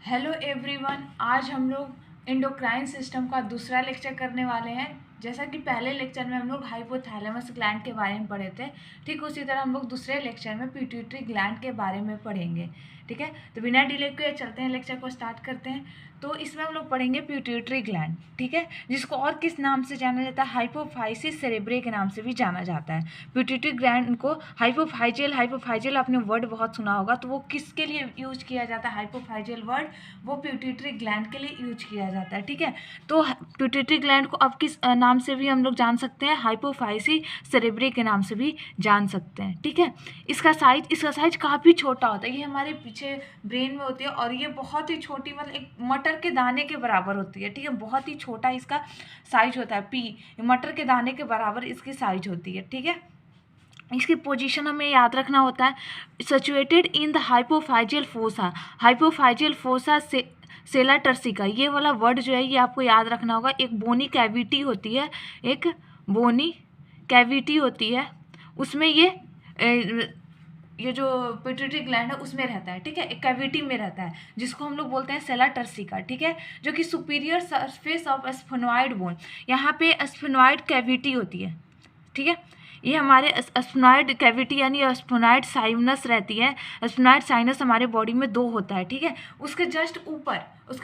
Hello everyone, आज हम लोग एंडोक्राइन सिस्टम का दूसरा लेक्चर करने वाले हैं। जैसा कि पहले लेक्चर में हम लोग हाइपोथैलेमस ग्लैंड के बारे में पढ़े थे, ठीक उसी तरह हम लोग दूसरे लेक्चर में पिट्यूटरी ग्लैंड के बारे में पढ़ेंगे। ठीक है, तो बिना डिले के चलते हैं, लेक्चर को स्टार्ट करते हैं। तो इसमें हम लोग पढ़ेंगे पिट्यूटरी ग्लैंड, ठीक है, जिसको और किस नाम से जाना जाता है, हाइपोफाइसिस सेरेब्रे के नाम से भी जाना जाता है। पिट्यूटरी ग्लैंड को हाइपोफाइजियल आपने वर्ड बहुत सुना होगा, तो वो किसके लिए यूज किया जाता है? हाइपोफाइजियल वर्ड वो पिट्यूटरी ग्लैंड के लिए यूज किया जाता है। ठीक है, तो पिट्यूटरी ग्लैंड को अब किस नाम से भी हम लोग जान सकते हैं? हाइपोफाइसी सेरेब्रे के नाम से भी जान सकते हैं। ठीक है, इसका साइज काफ़ी छोटा होता है। ये हमारे पीछे ब्रेन में होती है और ये बहुत ही छोटी, मतलब एक मटर के दाने के बराबर होती है। ठीक है, बहुत ही छोटा इसका साइज होता है। मटर के दाने के बराबर इसकी साइज होती है। ठीक है, इसकी पोजीशन हमें याद रखना होता है। Situated in the hypophyseal fossa से सेला टर्सिका, ये वाला वर्ड जो है ये आपको याद रखना होगा। एक बोनी कैविटी होती है, एक बोनी कैविटी होती है, उसमें ये जो पिट्यूटरी ग्लैंड है उसमें रहता है। ठीक है, एक कैविटी में रहता है जिसको हम लोग बोलते हैं सेला टर्सिका। ठीक है, जो कि superior surface of sphenoid bone, यहाँ पे स्फेनॉइड कैविटी होती है। ठीक है, ये हमारे स्फेनॉइड कैविटी यानी स्फेनॉइड साइनस रहती है। स्फेनॉइड साइनस हमारे बॉडी में 2 होता है। ठीक है, उसके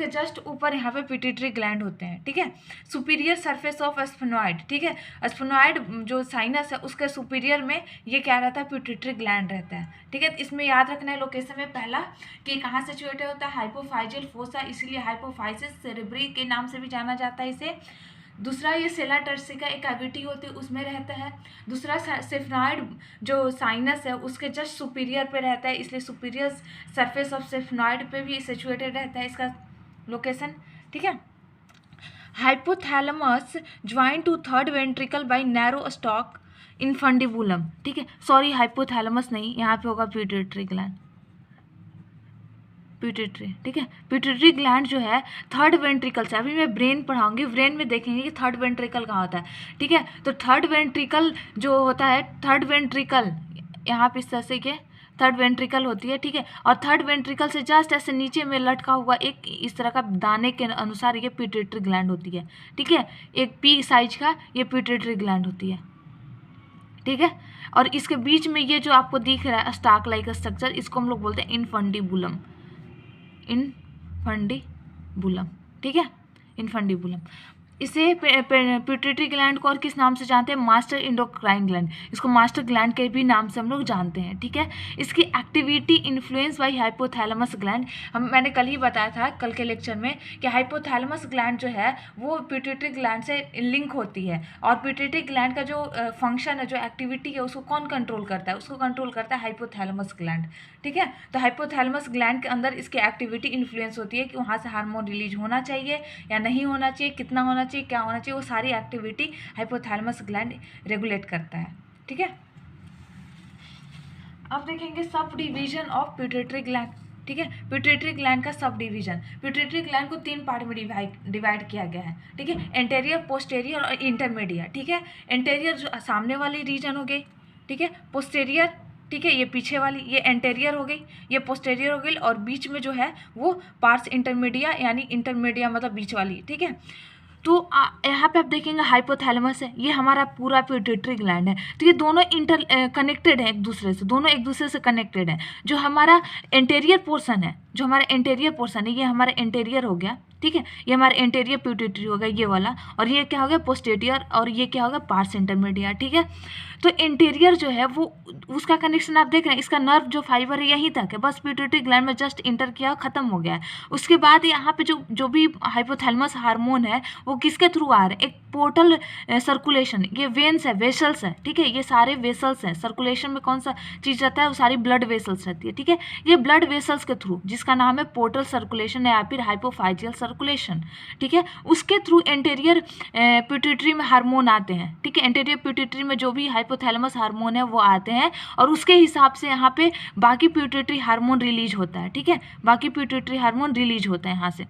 जस्ट ऊपर यहाँ पे पिट्यूटरी ग्लैंड होते हैं। ठीक है, सुपीरियर सरफेस ऑफ स्फेनॉइड। ठीक है, स्फेनॉइड जो साइनस है उसके सुपीरियर में ये क्या रहता है? पिट्यूटरी ग्लैंड रहता है। ठीक है, इसमें याद रखना है लोकेशन में पहला कि कहाँ सिचुएटेड होता है, हाइपोफाइजियल फोसा, इसीलिए हाइपोफाइसिस सेरेब्री के नाम से भी जाना जाता है इसे। दूसरा, ये सेला टर्सिका एक कैविटी होती है उसमें रहता है। दूसरा, सेफनॉइड जो साइनस है उसके जस्ट सुपीरियर पे रहता है, इसलिए सुपीरियर सरफेस ऑफ सेफनॉइड पे भी सिचुएटेड रहता है इसका लोकेशन। ठीक है, hypothalamus join to third ventricle by narrow stalk infundibulum. ठीक है, सॉरी, हाइपोथैलेमस नहीं, यहाँ पे होगा पिट्यूटरी ग्लैंड, पिट्यूटरी। ठीक है, पिट्यूटरी ग्लैंड जो है थर्ड वेंट्रिकल से, अभी मैं ब्रेन पढ़ाऊंगी, ब्रेन में देखेंगे कि थर्ड वेंट्रिकल कहाँ होता है। ठीक है, तो थर्ड वेंट्रिकल जो होता है, थर्ड वेंट्रिकल यहाँ पे इस तरह से के थर्ड वेंट्रिकल होती है। ठीक है, और थर्ड वेंट्रिकल से जस्ट ऐसे नीचे में लटका हुआ एक इस तरह का दाने के अनुसार ये पिट्यूटरी ग्लैंड होती है। ठीक है, एक पी साइज का ये पिट्यूटरी ग्लैंड होती है। ठीक है, और इसके बीच में ये जो आपको दिख रहा है स्टाक लाइक स्ट्रक्चर, इसको हम लोग बोलते हैं इनफंडिबुलम। इनफंडिबुलम, ठीक है, इनफंडिबुलम। इसे पिट्यूटरी ग्लैंड को और किस नाम से जानते हैं? मास्टर एंडोक्राइन ग्लैंड, इसको मास्टर ग्लैंड के भी नाम से हम लोग जानते हैं। ठीक है, इसकी activity influence by hypothalamus gland, मैंने कल ही बताया था कल के लेक्चर में कि हाइपोथैलेमस ग्लैंड जो है वो पिट्यूटरी ग्लैंड से लिंक होती है। और पिट्यूटरी ग्लैंड का जो फंक्शन है, जो एक्टिविटी है, उसको कौन कंट्रोल करता है? उसको कंट्रोल करता है हाइपोथैलेमस ग्लैंड। ठीक है, तो हाइपोथैलेमस ग्लैंड के अंदर इसकी एक्टिविटी इन्फ्लुएंस होती है कि वहाँ से हार्मोन रिलीज होना चाहिए या नहीं होना चाहिए, कितना होना चाहिए, क्या होना चाहिए, वो सारी एक्टिविटी हाइपोथैलेमस ग्लैंड रेगुलेट करता है। ठीक है, अब देखेंगे sub division of pituitary gland. ठीक है, पिट्यूटरी ग्लैंड का सब डिवीजन, पिट्यूटरी ग्लैंड को 3 पार्ट में डिवाइड किया गया है। ठीक है, एंटेरियर, पोस्टेरियर और इंटरमीडिएट। ठीक है, एंटेरियर जो सामने वाली रीजन हो गई। ठीक है, पोस्टेरियर, ठीक है, ये पीछे वाली, ये एंटेरियर हो गई, ये पोस्टेरियर हो गई, और बीच में जो है वो पार्स इंटरमीडिया, यानी इंटरमीडिया मतलब बीच वाली। ठीक है, तो यहाँ पे आप देखेंगे हाइपोथैलेमस है, ये हमारा पूरा पिट्यूटरी ग्लैंड है। तो ये दोनों कनेक्टेड हैं एक दूसरे से, दोनों एक दूसरे से कनेक्टेड हैं। जो हमारा एंटेरियर पोर्शन है, ये हमारा एंटेरियर हो गया। ठीक है, ये हमारा एंटेरियर पिट्यूटरी हो गया ये वाला, और ये क्या हो गया? पोस्टेरियर, और ये क्या होगा? Parse intermedia. ठीक है, तो इंटीरियर जो है वो उसका कनेक्शन आप देख रहे हैं, इसका नर्व जो फाइबर है यहीं तक है, बस पिट्यूटरी ग्लैंड में जस्ट इंटर किया, खत्म हो गया है। उसके बाद यहाँ पे जो भी हाइपोथैलेमस हार्मोन है वो किसके थ्रू आ रहे हैं? एक पोर्टल सर्कुलेशन, ये वेन्स है, वेसल्स है। ठीक है, ये सारे वेसल्स हैं। सर्कुलेशन में कौन सा चीज़ रहता है? वो सारी ब्लड वेसल्स रहती है। ठीक है, ये ब्लड वेसल्स के थ्रू, जिसका नाम है पोर्टल सर्कुलेशन या फिर हाइपोफाइजियल सर्कुलेशन। ठीक है, उसके थ्रू एंटेरियर पिट्यूटरी में हार्मोन आते हैं। ठीक है, एंटेरियर पिट्यूटरी में जो भी हाइपोथैलेमस हार्मोन है वो आते हैं, और उसके हिसाब से यहाँ पे बाकी पिट्यूटरी हार्मोन रिलीज होता है। ठीक है, बाकी पिट्यूटरी हार्मोन रिलीज होता है यहाँ से।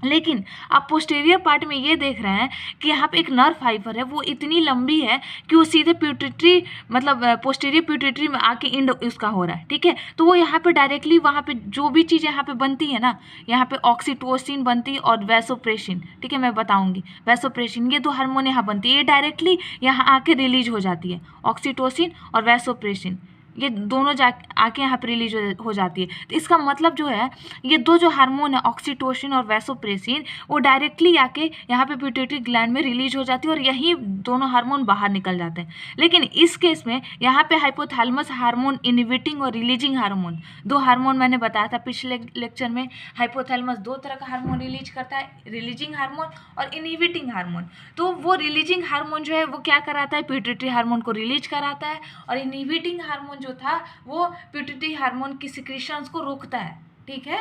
लेकिन आप पोस्टीरियर पार्ट में ये देख रहे हैं कि यहाँ पे एक नर्व फाइबर है, वो इतनी लंबी है कि वो सीधे प्यूटिट्री मतलब पोस्टीरियर प्यूटिट्री में आके इंड उसका हो रहा है, ठीक है। तो वो यहाँ पे डायरेक्टली वहाँ पे जो भी चीज़ यहाँ पे बनती है ना, यहाँ पे ऑक्सीटोसिन बनती है और वैसोप्रेसिन, ठीक है, मैं बताऊँगी। वैसोप्रेसिन ये 2 हार्मोन यहाँ बनती है, ये डायरेक्टली यहाँ आके रिलीज हो जाती है, ऑक्सीटोसिन और वैसोप्रेसिन ये दोनों जा आके यहाँ पर रिलीज हो जाती है। तो इसका मतलब जो है ये 2 जो हार्मोन है ऑक्सीटोसिन और वैसोप्रेसिन वो डायरेक्टली आके यहाँ पे पिट्यूटरी ग्लैंड में रिलीज हो जाती है और यही दोनों हार्मोन बाहर निकल जाते हैं। लेकिन इस केस में यहाँ पे हाइपोथैलेमस हार्मोन इनहिबिटिंग और रिलीजिंग हार्मोन 2 हार्मोन मैंने बताया था पिछले लेक्चर में। हाइपोथैलेमस 2 तरह का हार्मोन रिलीज करता है, रिलीजिंग हार्मोन और इनहिबिटिंग हार्मोन। तो वो रिलीजिंग हार्मोन जो है वो क्या कराता है, पिट्यूटरी हार्मोन को रिलीज कराता है, और इनहिबिटिंग हार्मोन जो था वो पिट्यूटरी हार्मोन की सिक्रीशंस को रोकता है, ठीक है।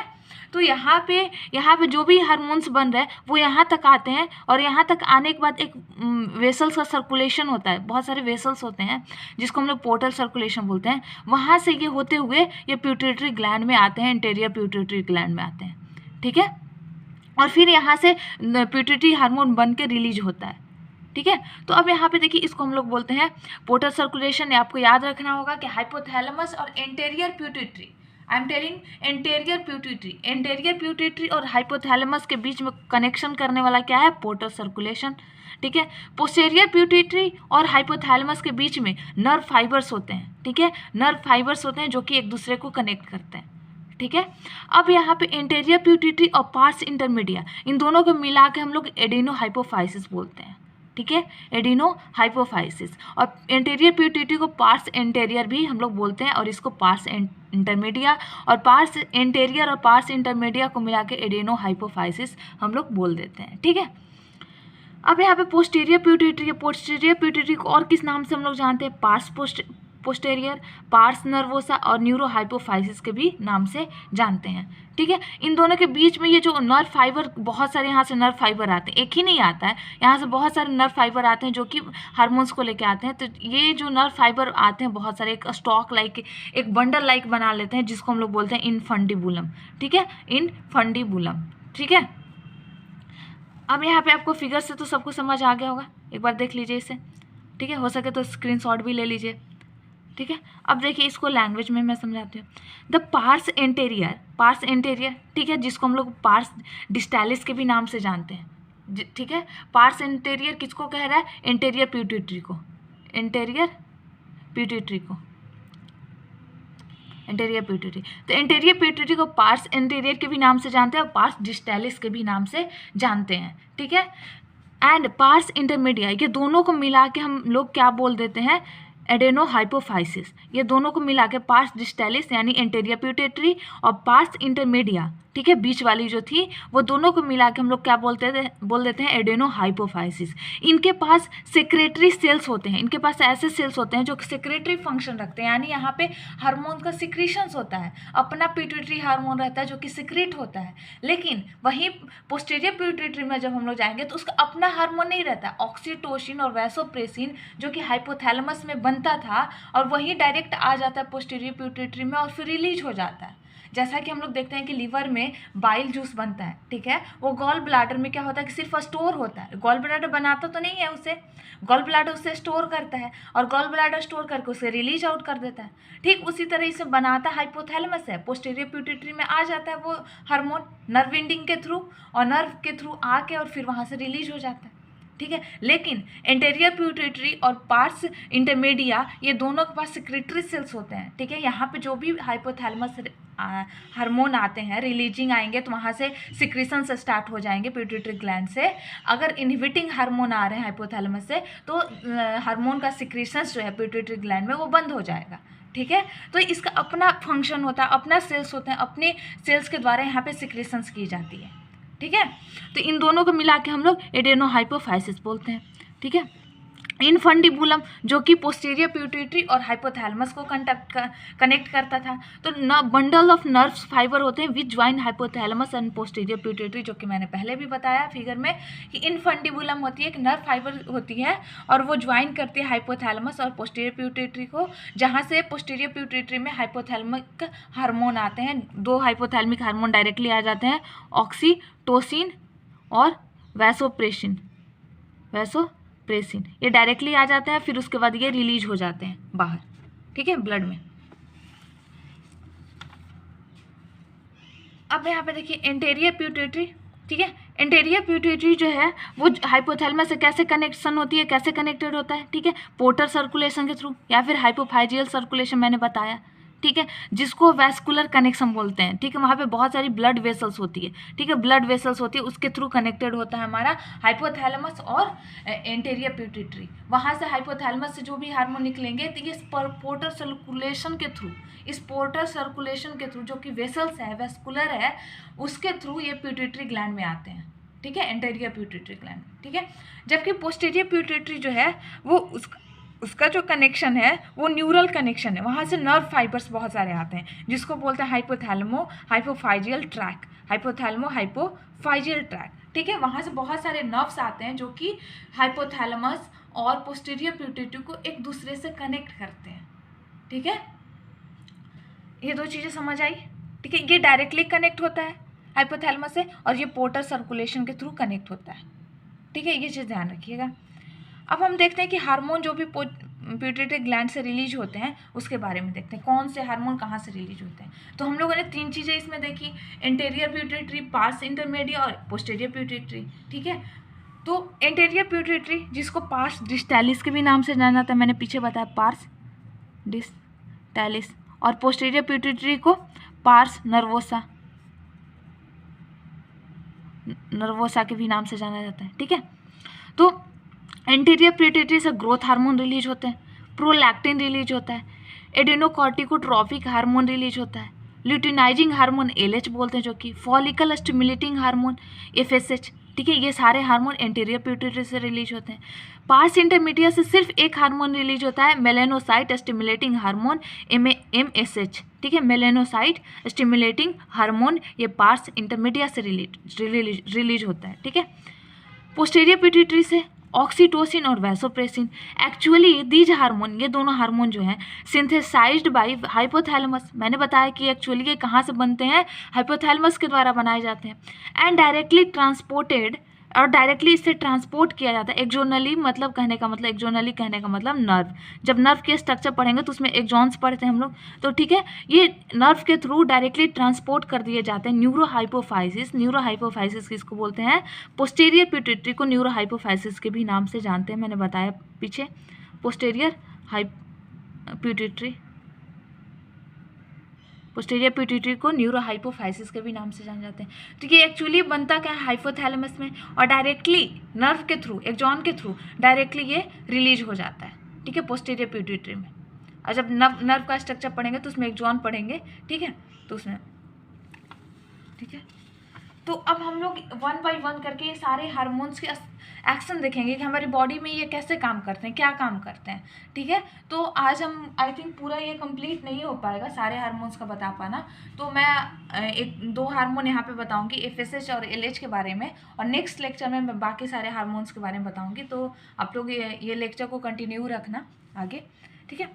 तो यहाँ पे जो भी हार्मोन्स बन रहे हैं वो यहाँ तक आते हैं, और यहाँ तक आने के बाद एक वेसल्स का सर्कुलेशन होता है, बहुत सारे वेसल्स होते हैं जिसको हम लोग पोर्टल सर्कुलेशन बोलते हैं। वहाँ से ये होते हुए ये पिट्यूटरी ग्लैंड में आते हैं, इंटीरियर पिट्यूटरी ग्लैंड में आते हैं, ठीक है। और फिर यहाँ से पिट्यूटरी हार्मोन बन के रिलीज होता है, ठीक है। तो अब यहाँ पे देखिए इसको हम लोग बोलते हैं पोर्टल सर्कुलेशन। आपको याद रखना होगा कि हाइपोथैलेमस और anterior pituitary, I am telling anterior pituitary और हाइपोथैलेमस के बीच में कनेक्शन करने वाला क्या है, पोर्टल सर्कुलेशन, ठीक है। पोस्टीरियर पिट्यूटरी और हाइपोथैलेमस के बीच में नर्व फाइबर्स होते हैं, ठीक है, नर्व फाइबर्स होते हैं जो कि एक दूसरे को कनेक्ट करते हैं, ठीक है। अब यहाँ पे एंटेरियर पिट्यूटरी और पार्स इंटरमीडिया, इन दोनों को मिला के हम लोग एडेनो हाइपोफाइसिस बोलते हैं, ठीक है, एडिनो हाइपोफाइसिस। और एंटेरियर पिट्यूटरी को पार्स एंटेरियर भी हम लोग बोलते हैं, और इसको पार्स इंटरमीडिया, और पार्स एंटेरियर और पार्स इंटरमीडिया को मिला के एडिनो हाइपोफाइसिस हम लोग बोल देते हैं, ठीक है। अब यहाँ पे पोस्टीरियर पिट्यूटरी को और किस नाम से हम लोग जानते हैं, पार्स पोस्टीरियर, पार्स नर्वोसा और न्यूरो हाइपोफाइसिस के भी नाम से जानते हैं, ठीक है। इन दोनों के बीच में ये जो नर्व फाइबर, बहुत सारे यहाँ से नर्व फाइबर आते हैं, एक ही नहीं आता है, यहाँ से बहुत सारे नर्व फाइबर आते हैं जो कि हार्मोन्स को लेके आते हैं। तो ये जो नर्व फाइबर आते हैं बहुत सारे, एक स्टॉक लाइक, एक बंडल लाइक बना लेते हैं, जिसको हम लोग बोलते हैं इनफंडिबुलम, ठीक है, इनफंडिबुलम, ठीक है। अब यहाँ पे आपको फिगर से तो सबको समझ आ गया होगा, एक बार देख लीजिए इसे, ठीक है, हो सके तो स्क्रीनशॉट भी ले लीजिए, ठीक है। अब देखिए इसको लैंग्वेज में मैं समझाती हूँ। द पार्स एंटेरियर, ठीक है, जिसको हम लोग पार्स डिस्टैलिस के भी नाम से जानते हैं, ठीक है। पार्स एंटेरियर किसको कह रहा है, एंटेरियर पिट्यूटरी को, एंटेरियर पिट्यूटरी। तो एंटेरियर पिट्यूटरी को पार्स एंटेरियर के भी नाम से जानते हैं और पार्स डिस्टैलिस के भी नाम से जानते हैं, ठीक है। एंड पार्स इंटरमीडिया, ये दोनों को मिला के हम लोग क्या बोल देते हैं, एडेनो हाइपोफाइसिस। ये दोनों को मिला के पार्स डिस्टैलिस यानी एंटेरियर पिट्यूटरी और पार्स इंटरमीडिया, ठीक है, बीच वाली जो थी, वो दोनों को मिला के हम लोग क्या बोल देते हैं, एडेनो हाइपोफाइसिस। इनके पास सेक्रेटरी सेल्स होते हैं, इनके पास ऐसे सेल्स होते हैं जो सेक्रेटरी फंक्शन रखते हैं, यानी यहाँ पे हार्मोन का सिक्रीशंस होता है, अपना पिट्यूटरी हार्मोन रहता है जो कि सिक्रेट होता है। लेकिन वहीं पोस्टीरियर पिट्यूटरी में जब हम लोग जाएंगे तो उसका अपना हार्मोन नहीं रहता, ऑक्सीटोसिन और वैसोप्रेसिन जो कि हाइपोथैलेमस में बनता था, और वही डायरेक्ट आ जाता है पोस्टीरियर पिट्यूटरी में और फिर रिलीज हो जाता है। जैसा कि हम लोग देखते हैं कि लीवर में बाइल जूस बनता है, ठीक है, वो गॉल ब्लैडर में क्या होता है कि सिर्फ स्टोर होता है, गॉल ब्लैडर बनाता तो नहीं है उसे, गॉल ब्लैडर उसे स्टोर करता है, और गॉल ब्लैडर स्टोर करके उसे रिलीज आउट कर देता है। ठीक उसी तरह इसे बनाता हाइपोथैलेमस है, पोस्टीरियर पिट्यूटरी में आ जाता है वो हार्मोन नर्व एंडिंग के थ्रू, और नर्व के थ्रू आके और फिर वहाँ से रिलीज हो जाता है, ठीक है। लेकिन एंटेरियर पिट्यूटरी और पार्स इंटरमीडिया ये दोनों के पास सिक्रेटरी सेल्स होते हैं, ठीक है। यहाँ पे जो भी हाइपोथैलेमस हार्मोन आते हैं रिलीजिंग आएंगे तो वहाँ से सिक्रीशन से स्टार्ट हो जाएंगे पिट्यूटरी ग्लैंड से। अगर इनहिबिटिंग हार्मोन आ रहे हैं हाइपोथैलेमस से तो हार्मोन का सिक्रीशंस जो है पिट्यूटरी ग्लैंड में वो बंद हो जाएगा, ठीक है। तो इसका अपना फंक्शन होता है, अपना सेल्स होते हैं, अपने सेल्स के द्वारा यहाँ पे सिक्रीशंस की जाती है, ठीक है। तो इन दोनों को मिला के हम लोग एडेनो हाइपोफाइसिस बोलते हैं, ठीक है। इनफंडिबुलम जो कि पोस्टीरियर पिट्यूटरी और हाइपोथैलेमस को कनेक्ट करता था, तो बंडल ऑफ नर्व्स फाइबर होते हैं which join hypothalamus and posterior pituitary, जो कि मैंने पहले भी बताया फिगर में कि इनफंडिबुलम होती है, एक नर्व फाइबर होती है और वो ज्वाइन करती है हाइपोथैलेमस और पोस्टीरियर पिट्यूटरी को, जहाँ से पोस्टीरियर पिट्यूटरी में हाइपोथैलेमिक हार्मोन आते हैं, 2 हाइपोथैलेमिक हार्मोन डायरेक्टली आ जाते हैं, ऑक्सीटोसिन और वैसोप्रेसिन, ये डायरेक्टली आ जाते हैं, फिर उसके बाद ये रिलीज हो जाते हैं बाहर, ठीक है, ब्लड में। अब यहाँ पे देखिए एंटेरियर प्यूटेटरी, ठीक है, एंटेरियर प्यूटेटरी जो है वो हाइपोथैलेमस से कैसे कनेक्शन होती है, कैसे कनेक्टेड होता है, ठीक है, पोर्टर सर्कुलेशन के थ्रू या फिर हाइपोफाइजियल सर्कुलेशन मैंने बताया, ठीक है, जिसको वैस्कुलर कनेक्शन बोलते हैं, ठीक है, वहाँ पे बहुत सारी ब्लड वेसल्स होती है, ठीक है, ब्लड वेसल्स होती है, उसके थ्रू कनेक्टेड होता है हमारा हाइपोथैलेमस और एंटेरियर प्यूटेटरी। वहाँ से हाइपोथैलेमस से जो भी हार्मोन निकलेंगे तो ये पोर्टर सर्कुलेशन के थ्रू, इस पोर्टर सर्कुलेशन के थ्रू जो कि वेसल्स है, वेस्कुलर है, उसके थ्रू ये प्यूटेटरी ग्लैंड में आते हैं, ठीक है, एंटेरियर प्यूटेटरी ग्लैंड, ठीक है। जबकि पोस्टीरियर प्यूटेटरी जो है वो उसका जो कनेक्शन है वो न्यूरल कनेक्शन है, वहाँ से नर्व फाइबर्स बहुत सारे आते हैं, जिसको बोलते हैं हाइपोफाइजियल ट्रैक, ठीक है। वहाँ से बहुत सारे नर्व्स आते हैं जो कि हाइपोथैलेमस और पोस्टीरियर प्यूटेटरी को एक दूसरे से कनेक्ट करते हैं, ठीक है। ये दो चीज़ें समझ आई, ठीक है। ये डायरेक्टली कनेक्ट होता है हाइपोथैलेमस से और ये पोर्टर सर्कुलेशन के थ्रू कनेक्ट होता है, ठीक है, ये चीज़ ध्यान रखिएगा। अब हम देखते हैं कि हार्मोन जो भी प्यूटेटरी ग्लैंड से रिलीज होते हैं उसके बारे में देखते हैं, कौन से हार्मोन कहाँ से रिलीज होते हैं। तो हम लोगों ने 3 चीज़ें इसमें देखी, एंटेरियर प्यूटेटरी, पार्स इंटरमीडिया और पोस्टीरियर प्यूटेटरी, ठीक है। तो एंटेरियर प्यूटेटरी जिसको पार्स डिस्टैलिस के भी नाम से जाना जाता है, मैंने पीछे बताया पार्स डिस्टैलिस, और पोस्टीरियर प्यूटेटरी को पार्स नर्वोसा के भी नाम से जाना जाता है, ठीक है। तो एंटीरियर प्यूटेटरी से ग्रोथ हार्मोन रिलीज होते हैं, प्रोलैक्टिन रिलीज होता है, एडेनोकॉर्टिकोट्रोपिक हार्मोन रिलीज होता है, ल्यूटिनाइजिंग हार्मोन LH बोलते हैं जो कि फॉलिकल स्टिमुलेटिंग हार्मोन FSH, ठीक है। ये सारे हार्मोन एंटीरियर प्यूटेटरी से रिलीज होते हैं। पार्स इंटरमीडिया से सिर्फ एक हार्मोन रिलीज होता है, मेलेनोसाइट स्टिमुलेटिंग हार्मोन MSH, ठीक है, मेलेनोसाइट स्टिमुलेटिंग हार्मोन, ये पार्स इंटरमीडिया से रिलीज होता है, ठीक है। पोस्टीरियर प्यूटेटरी से ऑक्सीटोसिन और वैसोप्रेसिन, एक्चुअली दीज हार्मोन, ये दोनों हार्मोन जो हैं सिंथेसाइज्ड बाय हाइपोथैलेमस, मैंने बताया कि एक्चुअली ये कहाँ से बनते हैं, हाइपोथैलेमस के द्वारा बनाए जाते हैं, एंड डायरेक्टली ट्रांसपोर्टेड, और डायरेक्टली इससे ट्रांसपोर्ट किया जाता है एक्सोनली, मतलब कहने का मतलब नर्व। जब नर्व के स्ट्रक्चर पढ़ेंगे तो उसमें एक्सॉन्स पढ़ते हैं हम लोग, तो ठीक है, ये नर्व के थ्रू डायरेक्टली ट्रांसपोर्ट कर दिए जाते हैं। न्यूरोहाइपोफाइसिस किसको बोलते हैं, पोस्टीरियर प्यूटेटरी को न्यूरोहाइपोफाइसिस के भी नाम से जानते हैं, मैंने बताया पीछे, पोस्टीरियर प्यूटेटरी को न्यूरोहाइपोफाइसिस के भी नाम से जाने जाते हैं। तो ये एक्चुअली बनता क्या है हाइपोथैलेमस में, और डायरेक्टली नर्व के थ्रू, एक्सॉन के थ्रू डायरेक्टली ये रिलीज हो जाता है, ठीक है, पोस्टीरियर प्यूटेटरी में। और जब नर्व का स्ट्रक्चर पढ़ेंगे तो उसमें एक्सॉन पढ़ेंगे, ठीक है, तो उसमें, ठीक है। तो अब हम लोग 1 बाय 1 करके ये सारे हार्मोन्स के एक्शन देखेंगे कि हमारी बॉडी में ये कैसे काम करते हैं, क्या काम करते हैं, ठीक है। तो आज हम आई थिंक पूरा ये कंप्लीट नहीं हो पाएगा सारे हार्मोन्स का बता पाना, तो मैं 1-2 हार्मोन यहाँ पे बताऊंगी, FSH और LH के बारे में, और नेक्स्ट लेक्चर में मैं बाकी सारे हार्मोन्स के बारे में बताऊंगी। तो आप लोग ये लेक्चर को कंटिन्यू रखना आगे, ठीक है।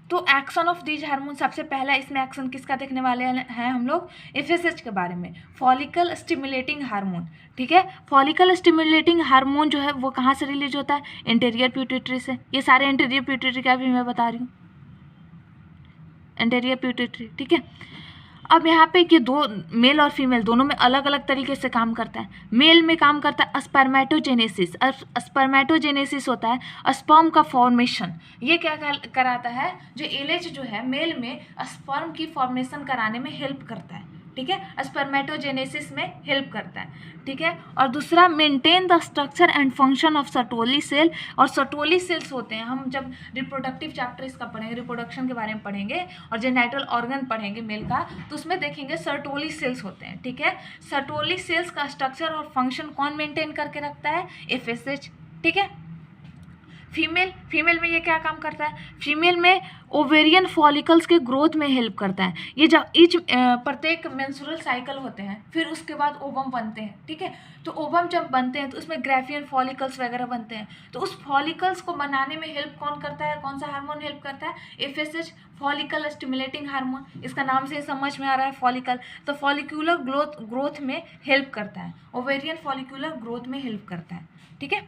तो एक्शन ऑफ दीज हार्मोन, सबसे पहला इसमें एक्शन किसका देखने वाले हैं हम लोग, FSH के बारे में, फॉलिकल स्टिमुलेटिंग हार्मोन, ठीक है। फॉलिकल स्टिमुलेटिंग हार्मोन जो है वो कहाँ से रिलीज होता है, एंटीरियर प्यूटेटरी से। ये सारे एंटीरियर प्यूटेटरी का भी मैं बता रही हूँ, एंटीरियर प्यूटेटरी, ठीक है। अब यहाँ पे कि दो मेल और फीमेल दोनों में अलग अलग तरीके से काम करता है। मेल में काम करता है स्पर्मेटोजेनेसिस, स्पर्मेटोजेनेसिस होता है स्पर्म का फॉर्मेशन। ये क्या कराता है, जो LH जो है मेल में स्पर्म की फॉर्मेशन कराने में हेल्प करता है, ठीक है, स्पर्मेटोजेनेसिस में हेल्प करता है, ठीक है। और दूसरा maintain the structure and function of Sertoli cell, और सर्टोली सेल्स होते हैं, हम जब रिप्रोडक्टिव चैप्टर इसका पढ़ेंगे, रिप्रोडक्शन के बारे में पढ़ेंगे और जेनाइटल ऑर्गन पढ़ेंगे मेल का, तो उसमें देखेंगे सर्टोली सेल्स होते हैं, ठीक है। सर्टोली सेल्स का स्ट्रक्चर और फंक्शन कौन मेंटेन करके रखता है, FSH, ठीक है। फीमेल में ये क्या काम करता है, फीमेल में ओवेरियन फॉलिकल्स के ग्रोथ में हेल्प करता है। ये जब प्रत्येक मेंस्ट्रुअल साइकिल होते हैं, फिर उसके बाद ओवम बनते हैं, ठीक है। तो ओवम जब बनते हैं तो उसमें ग्राफियन फॉलिकल्स वगैरह बनते हैं। तो उस फॉलिकल्स को बनाने में हेल्प कौन करता है, कौन सा हार्मोन हेल्प करता है, FSH, फॉलिकल स्टिमुलेटिंग हार्मोन। इसका नाम से समझ में आ रहा है फॉलिकल, तो फॉलिक्यूलर ग्रोथ में हेल्प करता है, ओवेरियन फॉलिक्यूलर ग्रोथ में हेल्प करता है, ठीक है।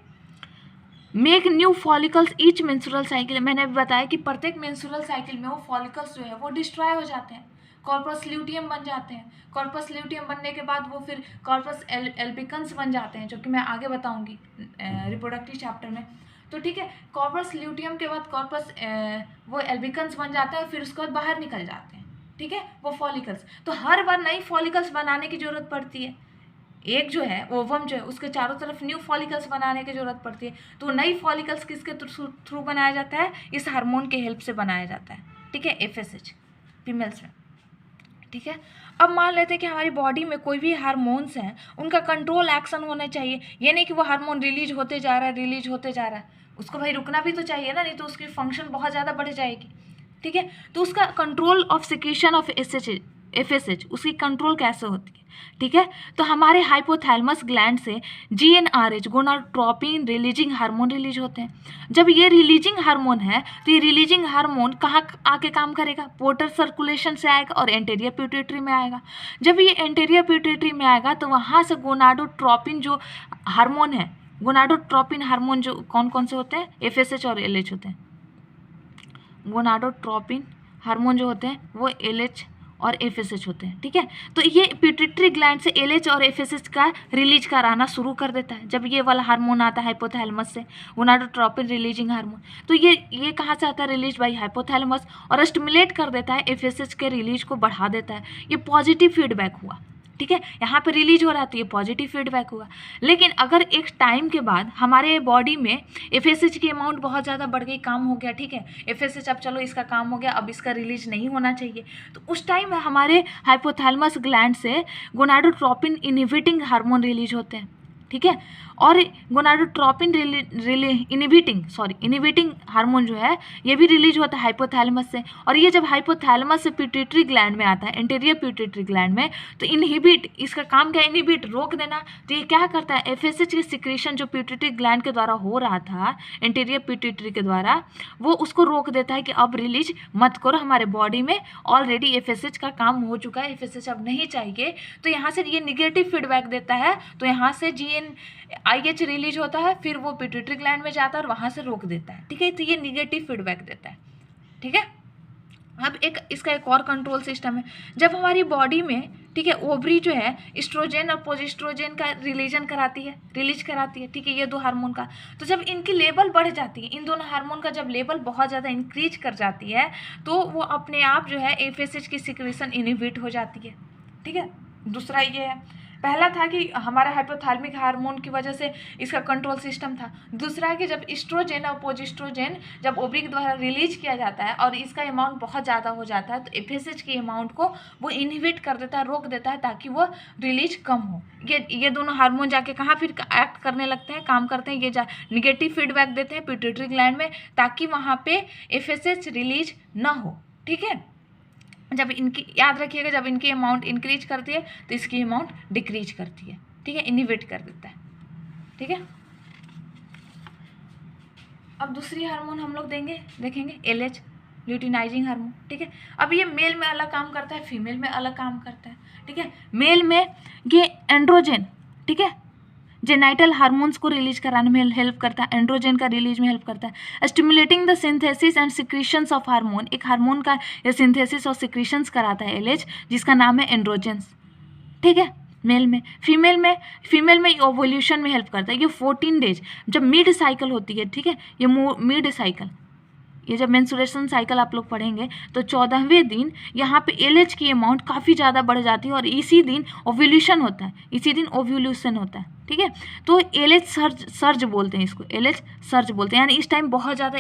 Make new follicles each menstrual cycle, मैंने अभी बताया कि प्रत्येक मेंस्ट्रुअल साइकिल में वो फॉलिकल्स जो है वो डिस्ट्रॉय हो जाते हैं, कॉर्पस ल्यूटियम बन जाते हैं। कॉर्पस ल्यूटियम बनने के बाद वो फिर कॉर्पस एल्बिकन्स बन जाते हैं, जो कि मैं आगे बताऊंगी रिप्रोडक्टिव चैप्टर में। तो ठीक है, कॉर्पस ल्यूटियम के बाद कॉर्पस वो एल्बिकन्स बन जाता है, फिर उसके बाद बाहर निकल जाते हैं, ठीक है, वो फॉलिकल्स। तो हर बार नई फॉलिकल्स बनाने की जरूरत पड़ती है। एक जो है ओवम जो है उसके चारों तरफ न्यू फॉलिकल्स बनाने की जरूरत पड़ती है। तो नई फॉलिकल्स किसके थ्रू बनाया जाता है, इस हार्मोन के हेल्प से बनाया जाता है, ठीक है, FSH फीमेल्स में, ठीक है। अब मान लेते हैं कि हमारी बॉडी में कोई भी हार्मोन्स हैं, उनका कंट्रोल एक्शन होना चाहिए। ये नहीं कि वो हार्मोन रिलीज होते जा रहा है, उसको भाई रुकना भी तो चाहिए ना, नहीं तो उसकी फंक्शन बहुत ज़्यादा बढ़ जाएगी, ठीक है। तो उसका control of secretion of FSH उसकी कंट्रोल कैसे होती है, ठीक है। तो हमारे हाइपोथैलेमस ग्लैंड से GnRH gonadotropin releasing hormone release होते हैं। जब ये रिलीजिंग हार्मोन है तो ये रिलीजिंग हार्मोन कहाँ आके काम करेगा, पोर्टल सर्कुलेशन से आएगा और एंटीरियर पिट्यूटरी में आएगा। जब ये एंटीरियर पिट्यूटरी में आएगा तो वहाँ से गोनाडोट्रोपिन जो हार्मोन है, गोनाडोट्रोपिन हार्मोन जो कौन कौन से होते हैं, FSH और LH होते हैं। गोनाडोट्रोपिन हार्मोन जो होते हैं वो LH और FSH होते हैं, ठीक है। तो ये पिट्यूटरी ग्लैंड से LH और FSH का रिलीज कराना शुरू कर देता है। जब ये वाला हार्मोन आता है हाइपोथैलेमस से, गोनाडोट्रोपिन रिलीजिंग हार्मोन, तो ये कहाँ से आता है, रिलीज बाई हाइपोथैलेमस, और स्टिमुलेट कर देता है, FSH के रिलीज को बढ़ा देता है। ये पॉजिटिव फीडबैक हुआ, ठीक है, यहाँ पे रिलीज हो रहा है तो ये पॉजिटिव फीडबैक हुआ। लेकिन अगर एक टाइम के बाद हमारे बॉडी में FSH की अमाउंट बहुत ज़्यादा बढ़ गई, काम हो गया, ठीक है, FSH अब चलो इसका काम हो गया, अब इसका रिलीज नहीं होना चाहिए, तो उस टाइम में हमारे हाइपोथैलेमस ग्लैंड से गोनाडोट्रोपिन इनहिबिटिंग हार्मोन रिलीज होते हैं, ठीक है। और गोनाडोट्रोपिन इनहिबिटिंग हार्मोन जो है ये भी रिलीज होता है हाइपोथैलेमस से। और ये जब हाइपोथैलेमस से पिट्यूटरी ग्लैंड में आता है, एंटीरियर पिट्यूटरी ग्लैंड में, तो इनहिबिट, इसका काम क्या है, इनहिबिट, रोक देना। तो ये क्या करता है, FSH की सिक्रीशन जो पिट्यूटरी ग्लैंड के द्वारा हो रहा था, एंटीरियर पिट्यूटरी के द्वारा, वो उसको रोक देता है कि अब रिलीज मत करो, हमारे बॉडी में ऑलरेडी FSH का काम हो चुका है, FSH अब नहीं चाहिए। तो यहाँ से ये निगेटिव फीडबैक देता है, तो यहाँ से GnIH रिलीज होता है, फिर वो पिट्यूटरी ग्लैंड में जाता है और वहाँ से रोक देता है, ठीक है। तो ये निगेटिव फीडबैक देता है, ठीक है। अब इसका एक और कंट्रोल सिस्टम है। जब हमारी बॉडी में, ठीक है, ओवरी जो है एस्ट्रोजन और प्रोजेस्ट्रोजन का रिलीज कराती है, ठीक है, ये दो हार्मोन का। तो जब इनकी लेवल बढ़ जाती है, इन दोनों हार्मोन का जब लेवल बहुत ज़्यादा इंक्रीज कर जाती है, तो वो अपने आप जो है FSH की सिक्रीशन इनहिबिट हो जाती है, ठीक है। दूसरा ये है, पहला था कि हमारा हाइपोथैलेमिक हार्मोन की वजह से इसका कंट्रोल सिस्टम था। दूसरा है कि जब एस्ट्रोजन और प्रोजेस्ट्रोजन जब ओवरी के द्वारा रिलीज किया जाता है और इसका अमाउंट बहुत ज़्यादा हो जाता है, तो FSH की अमाउंट को वो इनहिबिट कर देता है, रोक देता है, ताकि वो रिलीज कम हो। ये दोनों हार्मोन जाके कहाँ फिर एक्ट करने लगते हैं, काम करते हैं, ये निगेटिव फीडबैक देते हैं पिट्यूटरी ग्लैंड में, ताकि वहाँ पे FSH रिलीज ना हो, ठीक है। जब इनकी, याद रखिएगा, जब इनकी अमाउंट इंक्रीज करती है तो इसकी अमाउंट डिक्रीज करती है, ठीक है, इनहिबिट कर देता है, ठीक है। अब दूसरी हार्मोन हम लोग देखेंगे LH ल्यूटिनाइजिंग हार्मोन, ठीक है। अब ये मेल में अलग काम करता है, फीमेल में अलग काम करता है, ठीक है। मेल में ये एंड्रोजन, ठीक है, जेनाइटल हार्मोन्स को रिलीज कराने में हेल्प करता है, एंड्रोजन का रिलीज में हेल्प करता है। Stimulating the synthesis and secretions of hormone, एक हार्मोन का ये सिंथेसिस और सिक्रीशंस कराता है LH, जिसका नाम है एंड्रोजेंस, ठीक है, मेल में। फीमेल में ओवुलेशन में हेल्प करता है। ये 14 डेज जब मिड साइकिल होती है, ठीक है, ये मिड साइकिल, ये जब मेंस्ट्रुएशन साइकिल आप लोग पढ़ेंगे तो 14वें दिन यहाँ पे LH की अमाउंट काफ़ी ज़्यादा बढ़ जाती है और इसी दिन ओव्यूलेशन होता है, ठीक है। तो LH सर्ज बोलते हैं इसको, LH सर्ज बोलते हैं, यानी इस टाइम बहुत ज़्यादा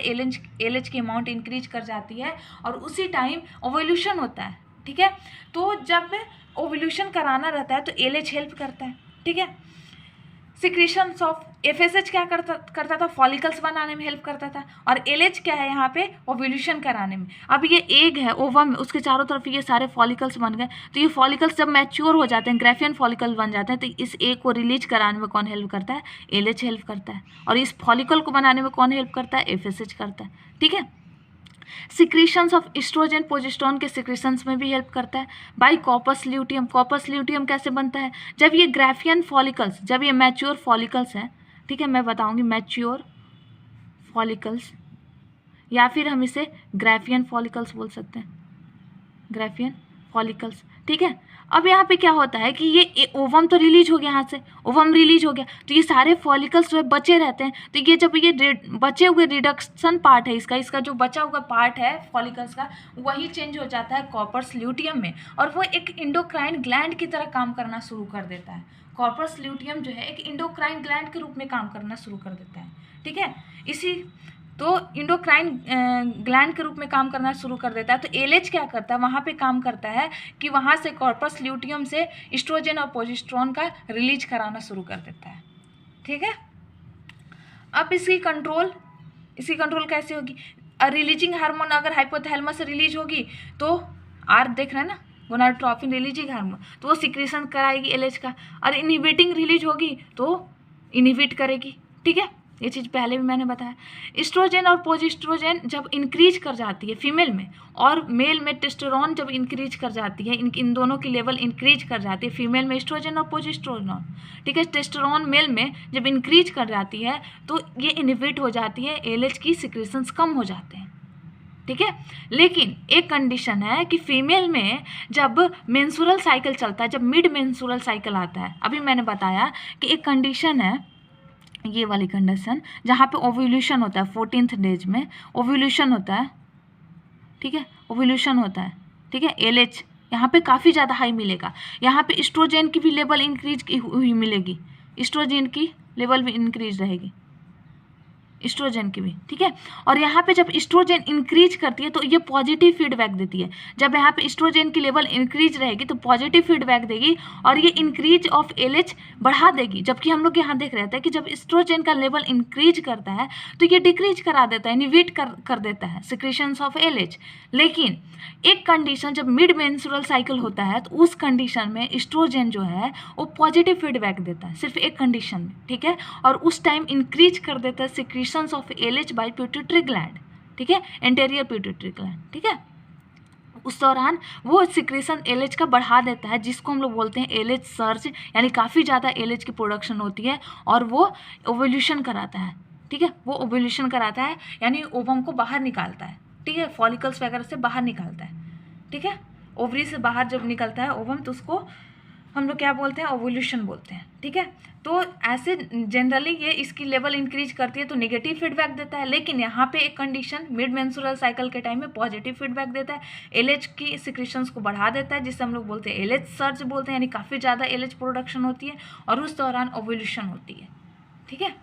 LH की अमाउंट इंक्रीज कर जाती है और उसी टाइम ओव्यूलेशन होता है, ठीक है। तो जब ओव्यूलेशन कराना रहता है तो LH हेल्प करता है, ठीक है। सिक्रीशंस ऑफ FSH क्या करता था, फॉलिकल्स बनाने में हेल्प करता था, और LH क्या है यहाँ पे, ओव्यूलेशन कराने में। अब ये एग है, ओवम, उसके चारों तरफ ये सारे फॉलिकल्स बन गए, तो ये फॉलिकल्स जब मैच्योर हो जाते हैं, ग्राफियन फॉलिकल बन जाते हैं, तो इस एग को रिलीज कराने में कौन हेल्प करता है, LH हेल्प करता है, और इस फॉलिकल को बनाने में कौन हेल्प करता है, FSH करता है, ठीक है। सिक्रीशंस ऑफ एस्ट्रोजन प्रोजेस्टेरोन के सिक्रीशंस में भी हेल्प करता है by corpus luteum. Corpus luteum कैसे बनता है, जब ये ग्राफियन फॉलिकल्स, जब ये मैच्योर फॉलिकल्स हैं, ठीक है, मैं बताऊंगी मैच्योर फॉलिकल्स, या फिर हम इसे ग्राफियन फॉलिकल्स बोल सकते हैं, ग्राफियन फॉलिकल्स, ठीक है। अब यहाँ पे क्या होता है कि ये ओवम तो रिलीज हो गया, यहाँ से ओवम रिलीज हो गया, तो ये सारे फॉलिकल्स जो है बचे रहते हैं, तो ये जब ये बचे हुए रिडक्शन पार्ट है इसका जो बचा हुआ पार्ट है फॉलिकल्स का, वही चेंज हो जाता है कॉर्पस ल्यूटियम में, और वो एक इंडोक्राइन ग्लैंड की तरह काम करना शुरू कर देता है। कॉर्पस ल्यूटियम जो है एक इंडोक्राइन ग्लैंड के रूप में काम करना शुरू कर देता है, ठीक है। इसी तो इंडोक्राइन ग्लैंड के रूप में काम करना शुरू कर देता है। तो LH क्या करता है, वहाँ पे काम करता है कि वहाँ से कॉर्पस ल्यूटियम से एस्ट्रोजन और प्रोजेस्टेरोन का रिलीज कराना शुरू कर देता है, ठीक है। अब इसकी कंट्रोल कैसे होगी, रिलीजिंग हार्मोन अगर हाइपोथैलेमस से रिलीज होगी तो देख रहे हैं ना, गोनाडोट्रोपिन रिलीजिंग हार्मोन, तो वो सिक्रीशन कराएगी LH का, और इनहिबिटिंग रिलीज होगी तो इनहिबिट करेगी, ठीक है। ये चीज़ पहले भी मैंने बताया। एस्ट्रोजन और प्रोजेस्टेरोन जब इंक्रीज कर जाती है फीमेल में, और मेल में टेस्टोस्टेरोन जब इंक्रीज कर जाती है, इन दोनों की लेवल इंक्रीज कर जाती है, फीमेल में एस्ट्रोजन और प्रोजेस्टेरोन, ठीक है। टेस्टोस्टेरोन मेल में जब इंक्रीज कर जाती है तो ये इनहिबिट हो जाती है, LH की सिक्रीशंस कम हो जाते हैं, ठीक है। लेकिन एक कंडीशन है कि फीमेल में जब मेंस्ट्रुअल साइकिल चलता है, जब मिड मेंस्ट्रुअल साइकिल आता है, अभी मैंने बताया कि एक कंडीशन है, ये वाली कंडीशन जहाँ पे ओव्यूलेशन होता है, 14th डेज में ओव्यूलेशन होता है, ठीक है, ओव्यूलेशन होता है, ठीक है। LH यहाँ पे काफ़ी ज़्यादा हाई मिलेगा, यहाँ पे एस्ट्रोजन की भी लेवल इंक्रीज हुई मिलेगी, एस्ट्रोजन की लेवल भी इंक्रीज रहेगी, एस्ट्रोजन की भी, ठीक है। और यहाँ पे जब एस्ट्रोजन इंक्रीज करती है तो ये पॉजिटिव फीडबैक देती है, जब यहाँ पे एस्ट्रोजन की लेवल इंक्रीज रहेगी तो पॉजिटिव फीडबैक देगी, और ये इंक्रीज ऑफ LH बढ़ा देगी। जबकि हम लोग यहाँ देख रहे थे कि जब एस्ट्रोजन का लेवल इंक्रीज करता है तो ये डिक्रीज करा देता है, इनहिबिट कर देता है सिक्रीशंस ऑफ LH। लेकिन एक कंडीशन, जब मिड मेंस्ट्रुअल साइकिल होता है तो उस कंडीशन में एस्ट्रोजन जो है वो पॉजिटिव फीडबैक देता है, सिर्फ एक कंडीशन में, ठीक है। और उस टाइम इंक्रीज कर देता है secretions of LH by pituitary gland, ठीक है, एंटेरियर पिट्यूटरी ग्लैंड, ठीक है। उस दौरान वो सिक्रीशन LH का बढ़ा देता है, जिसको हम लोग बोलते हैं LH सर्ज, यानी काफ़ी ज़्यादा LH की प्रोडक्शन होती है, और वो ओव्यूलेशन कराता है, ठीक है। वो ओव्यूलेशन कराता है यानी ओवम को बाहर निकालता है, ठीक है, फॉलिकल्स वगैरह से बाहर निकालता है, ठीक है। ओवरी से बाहर जब निकलता है ओवम तो उसको हम लोग क्या बोलते हैं, ओवुलेशन बोलते हैं, ठीक है। तो ऐसे जनरली ये इसकी लेवल इंक्रीज करती है तो नेगेटिव फीडबैक देता है, लेकिन यहाँ पे एक कंडीशन, मिड मेंस्ट्रुअल साइकिल के टाइम में पॉजिटिव फीडबैक देता है, LH की सिक्रीशंस को बढ़ा देता है, जिससे हम लोग बोलते हैं LH सर्ज बोलते हैं, यानी काफ़ी ज़्यादा LH प्रोडक्शन होती है और उस दौरान ओवुलेशन होती है, ठीक है।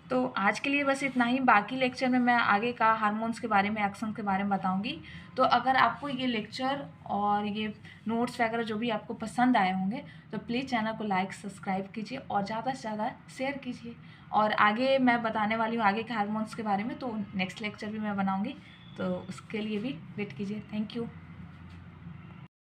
तो आज के लिए बस इतना ही, बाकी लेक्चर में मैं आगे का हार्मोन्स के बारे में, एक्शन के बारे में बताऊंगी। तो अगर आपको ये लेक्चर और ये नोट्स वगैरह जो भी आपको पसंद आए होंगे तो प्लीज़ चैनल को लाइक सब्सक्राइब कीजिए और ज़्यादा से ज़्यादा शेयर कीजिए। और आगे मैं बताने वाली हूँ आगे के हार्मोन्स के बारे में, तो नेक्स्ट लेक्चर भी मैं बनाऊँगी, तो उसके लिए भी वेट कीजिए। Thank you.